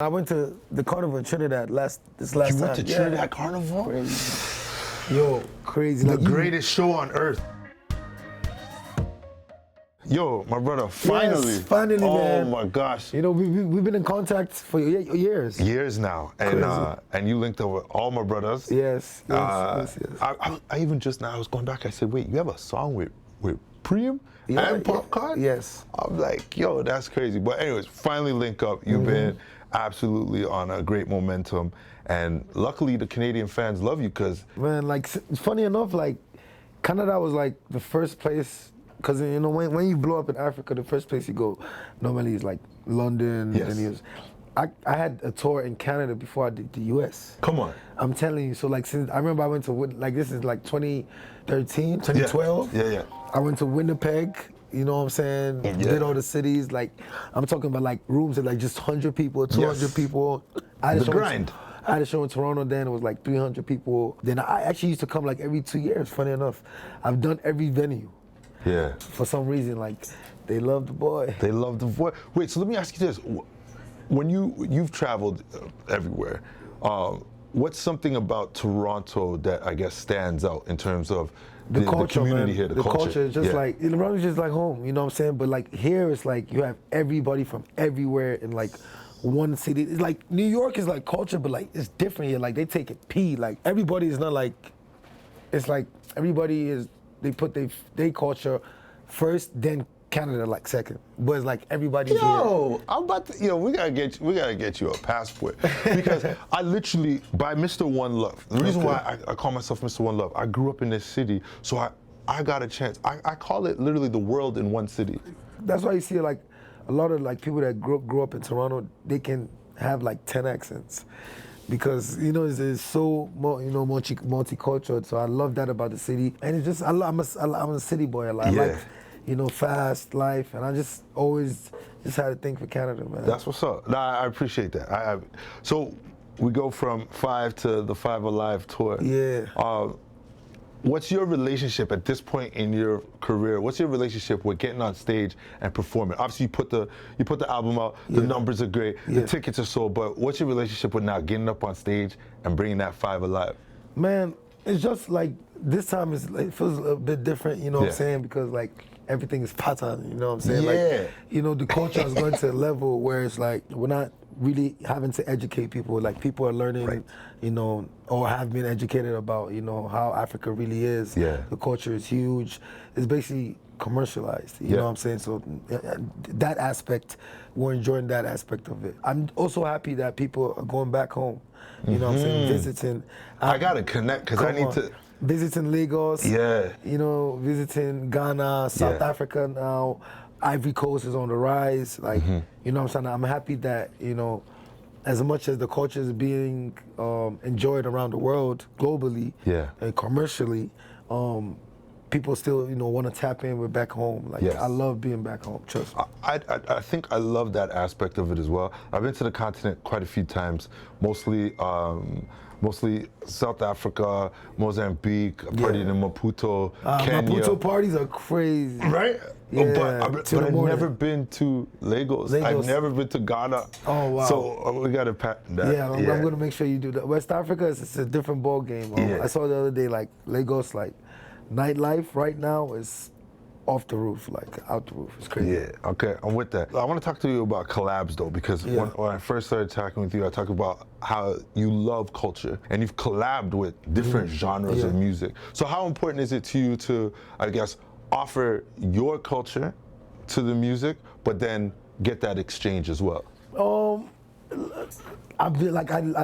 I went to the carnival in Trinidad this last time. You went to Trinidad Carnival? Crazy. Yo, crazy. The greatest show on earth. Yo, my brother, finally. Yes, finally, man. Oh my gosh. You know, we've been in contact for years. Years now. And you linked up with all my brothers. Yes. I even just now, I was going back, I said, wait, you have a song with Priyanka and Popcorn? Yes. I'm like, yo, that's crazy. But anyways, finally link up. You've been absolutely on a great momentum. And luckily the Canadian fans love you because... Man, like, funny enough, like, Canada was like the first place, because, you know, when you blow up in Africa, the first place you go normally is like London. Yes. And I had a tour in Canada before I did the US. Come on. I'm telling you, so like, since I remember I went to, like, this is like 2013, 2012. Yeah. I went to Winnipeg, you know what I'm saying? Yeah. Did all the cities, like, I'm talking about like rooms at like just 100 people, 200 people. The grind. I had a show in Toronto then, it was like 300 people. Then I actually used to come like every 2 years, funny enough. I've done every venue. Yeah. For some reason, like, they love the boy. They love the boy. Wait, so let me ask you this. When you've traveled everywhere, what's something about Toronto that I guess stands out in terms of the culture, community, man. Here, the culture is just like, Toronto's just like home, you know what I'm saying? But like here, it's like you have everybody from everywhere in like one city. It's like New York is like culture, but like it's different here. Like they take it P. Like everybody is not like, it's like everybody is, they put their culture first, then Canada like second, but it's like everybody's here. I'm about to, we gotta get you a passport because I literally, by Mr. One Love, the reason why I call myself Mr. One Love, I grew up in this city, so I got a chance. I call it literally the world in one city. That's why you see like a lot of like people that grew up in Toronto, they can have like 10 accents. Because it's so multicultural, so I love that about the city, and it's just I'm a city boy. I like fast life, and I just always just had a thing for Canada, man. That's what's up. Nah, I appreciate that. So we go from 5 to the 5 Alive tour. Yeah. What's your relationship at this point in your career? What's your relationship with getting on stage and performing? Obviously, you put the album out. The numbers are great. The tickets are sold. But what's your relationship with now getting up on stage and bringing that 5 Alive? Man, it's just like this time it feels a bit different. You know what I'm saying? Because like everything is pattern. You know what I'm saying? Like the culture is going to a level where it's like we're not really having to educate people. Like people are learning, or have been educated about, how Africa really is. Yeah. The culture is huge. It's basically commercialized. You know what I'm saying? So that aspect, we're enjoying that aspect of it. I'm also happy that people are going back home. You know what I'm saying? Visiting. I gotta connect because I need to. Visiting Lagos. Yeah. Visiting Ghana, South Africa now. Ivory Coast is on the rise. Like, you know what I'm saying? I'm happy that, as much as the culture is being enjoyed around the world globally and commercially, people still, want to tap in with back home. Like, I love being back home, trust me. I think I love that aspect of it as well. I've been to the continent quite a few times, mostly South Africa, Mozambique, I partied in Maputo, Kenya. Maputo parties are crazy. Right? Yeah, but I've never been to Lagos. I've never been to Ghana. Oh, wow. So we got to patent that. Yeah, I'm going to make sure you do that. West Africa, it's a different ball game. I saw the other day, like, Lagos, like, nightlife right now is off the roof, like out the roof. It's crazy. Yeah, okay, I'm with that. I want to talk to you about collabs though, because when I first started talking with you, I talked about how you love culture and you've collabed with different genres of music. So how important is it to you to, I guess, offer your culture to the music, but then get that exchange as well? I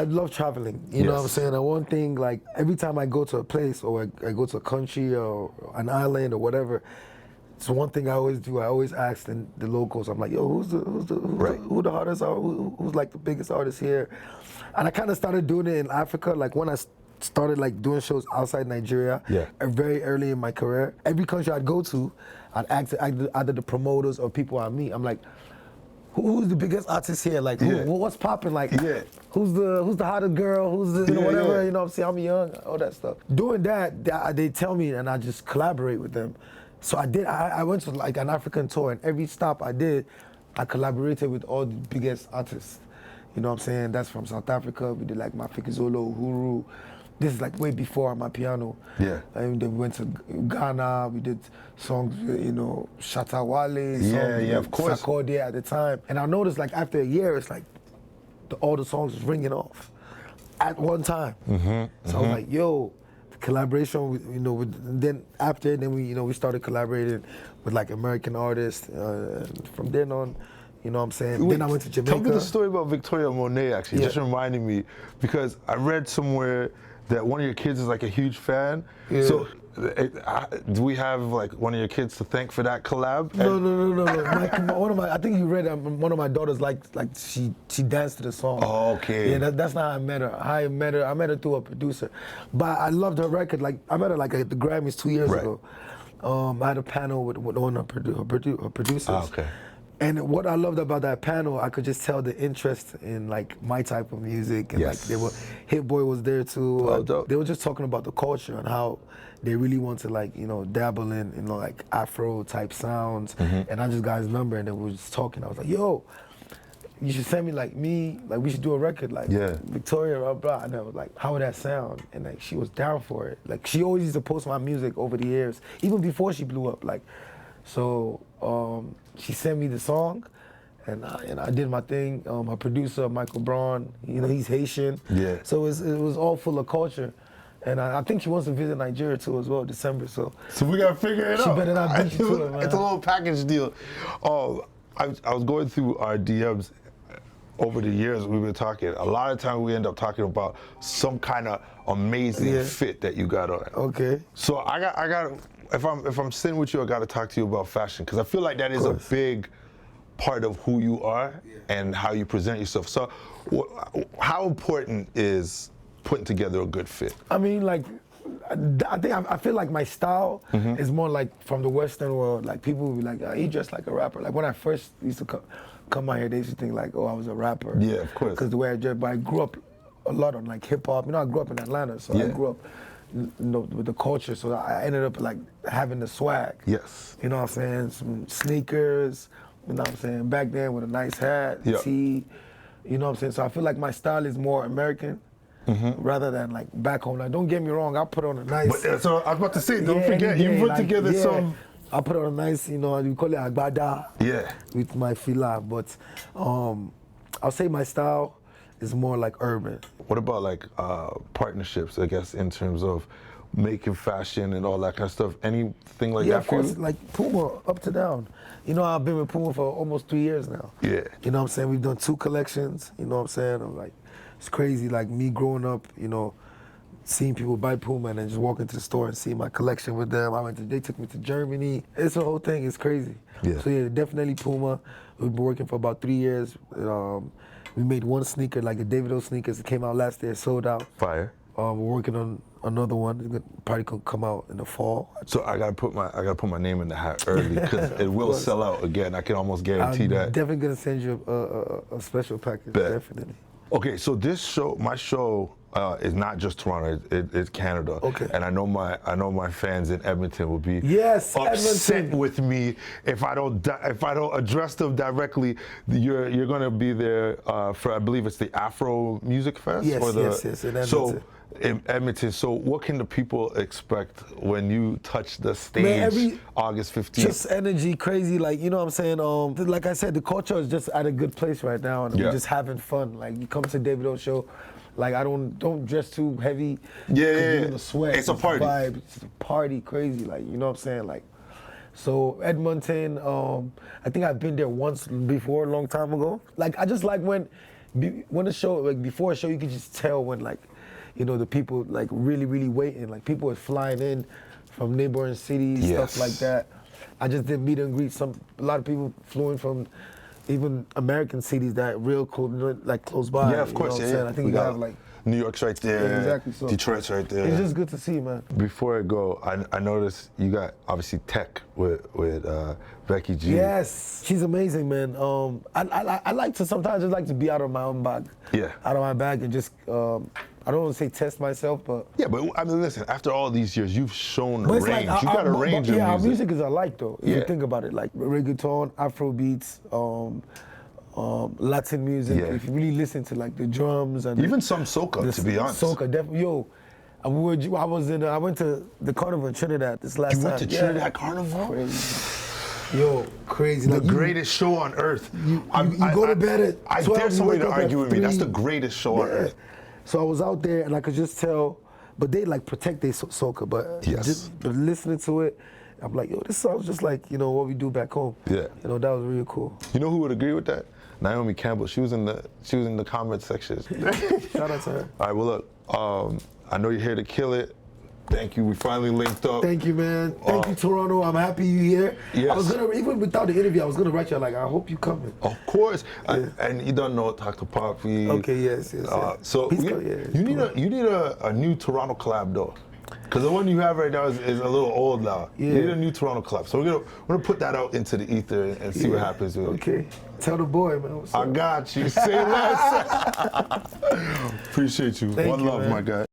love traveling, you know what I'm saying? And one thing, like, every time I go to a place or I go to a country or an island or whatever, it's one thing I always do. I always ask the locals. I'm like, yo, who the artists are? Who's like the biggest artist here? And I kind of started doing it in Africa. Like when I started like doing shows outside Nigeria, very early in my career. Every country I'd go to, I'd ask either the promoters or people I meet. I'm like, who's the biggest artist here? Like, what's popping? Like, who's the hottest girl? Who's the whatever? You know what I'm saying? I'm young, all that stuff. Doing that, they tell me, and I just collaborate with them. So I did. I went to like an African tour, and every stop I did, I collaborated with all the biggest artists. You know what I'm saying? That's from South Africa. We did like Mafikizolo, Uhuru. This is like way before my piano. Yeah. And then we went to Ghana. We did songs, you know, Shatta Wale. Yeah, of course. Sarkodie at the time. And I noticed like after a year, it's like all the songs was ringing off at one time. So I was like, yo, collaboration, you know, then we started collaborating with like American artists. From then on, you know what I'm saying? Then I went to Jamaica. Tell me the story about Victoria Monae, actually. Just reminded me, because I read somewhere that one of your kids is like a huge fan. Yeah. So do we have like one of your kids to thank for that collab? No. I think you read one of my daughters like she danced to the song. Oh, okay. Yeah, that's not how I met her. I met her through a producer. But I loved her record. Like I met her like at the Grammys 2 years ago. I had a panel with one of her producers. Oh, okay. And what I loved about that panel, I could just tell the interest in like my type of music, and like Hit Boy was there too. They were just talking about the culture and how they really want to like, you know, dabble in, you know, like Afro type sounds. And I just got his number, and then we were just talking. I was like, yo, you should send me like we should do a record like Victoria, blah blah. And I was like, how would that sound? And like she was down for it. Like she always used to post my music over the years, even before she blew up. Like, so she sent me the song, and I did my thing. Her producer, Michael Braun, you know, he's Haitian. Yeah. So it was all full of culture. And I think she wants to visit Nigeria too as well, December. So we gotta figure it out. She better not beat you to it, man. It's a little package deal. Oh, I was going through our DMs over the years. We've been talking. A lot of times we end up talking about some kind of amazing fit that you got on. Okay. So I got. If I'm sitting with you, I got to talk to you about fashion, because I feel like that is a big part of who you are and how you present yourself. So, how important is putting together a good fit? I mean, like, I feel like my style is more like from the Western world. Like people will be like, oh, he dressed like a rapper. Like when I first used to come out here, they used to think like, oh, I was a rapper. Yeah, of course. Because the way I dressed, but I grew up a lot on like hip hop. You know, I grew up in Atlanta, so I grew up, you know, with the culture. So I ended up like having the swag. Yes. You know what I'm saying? Some sneakers. You know what I'm saying? Back then with a nice hat, tee. You know what I'm saying? So I feel like my style is more American. Rather than like back home. Like, don't get me wrong, I put on a nice. But so I was about to say, don't forget, you put together some. I put on a nice, you know, you call it agbada. Yeah. With my fila, but I'll say my style is more like urban. What about like partnerships? I guess in terms of making fashion and all that kind of stuff. Anything like that for you? Yeah, of course. Like Puma, up to down. You know, I've been with Puma for almost 3 years now. Yeah. You know what I'm saying? We've done 2 collections. You know what I'm saying? I'm like. It's crazy, like me growing up, you know, seeing people buy Puma and then just walk into the store and see my collection with them. They took me to Germany. It's a whole thing, it's crazy. Yeah. So yeah, definitely Puma. We've been working for about 3 years. We made one sneaker, like the Davido sneakers. It came out last year, sold out. Fire. We're working on another one. It's probably could come out in the fall. So I gotta put my name in the hat early, because it will sell out again. I can almost guarantee that. I'm definitely gonna send you a special package. Definitely. Okay, so my show is not just Toronto; it's Canada. Okay. And I know my fans in Edmonton will be upset Edmonton. With me if I don't address them directly. You're gonna be there for, I believe it's the Afro Music Fest. Yes, yes, in Edmonton. So in Edmonton. So what can the people expect when you touch the stage August 15th? Just energy, crazy, like, you know what I'm saying? Like I said, the culture is just at a good place right now, and we're just having fun. Like, you come to Davido show, like, I don't dress too heavy. You're in the sweat. It's a party. Vibe. It's a party, crazy, like, you know what I'm saying? Like, so Edmonton, I think I've been there once before, a long time ago. Like, I just like when the show, like before a show, you can just tell when, like, you know, the people like really, really waiting. Like people are flying in from neighboring cities, stuff like that. I just did meet and greet. A lot of people flew in from even American cities that real cool, like close by. Yeah, of course. I think we have like New York's right there. Yeah, exactly. So Detroit's right there. It's just good to see, man. Before I go, I noticed you got obviously tech with Becky G. Yes, she's amazing, man. I like to sometimes just like to be out of my own bag. Yeah. Out of my bag and just. I don't want to say test myself, but... Yeah, but I mean, listen, after all these years, you've shown a range. Like, you got a range of music. Our music is alike, though, if you think about it. Like reggaeton, afrobeats, Latin music. Yeah. If you really listen to like the drums and even some soca, to be honest. Soca, definitely. Yo, I went to the carnival in Trinidad this last time. You went to Trinidad Carnival? Crazy. Yo, crazy. The greatest show on earth. You go to bed at I 12, dare somebody to wake up argue at with me. That's the 3. greatest show on earth. So I was out there and I could just tell, but they like protect their soca, but but listening to it, I'm like, yo, this sounds just like, you know, what we do back home. Yeah. You know, that was really cool. You know who would agree with that? Naomi Campbell. She was in the comment section. Shout out to her. All right, well look, I know you're here to kill it. Thank you. We finally linked up. Thank you, man. Thank you, Toronto. I'm happy you're here. Yes. I was gonna, even without the interview, I was gonna write you like, I hope you coming. Of course. Yeah. And you don't know Dr. Poppy. Okay, yes. So you need a new Toronto collab though. Because the one you have right now is a little old now. Yeah. You need a new Toronto collab. So we're gonna put that out into the ether and see what happens with it. Okay. Tell the boy, man. What's up? I got you. Say less. Appreciate you. Thank One you, love, man. my guy.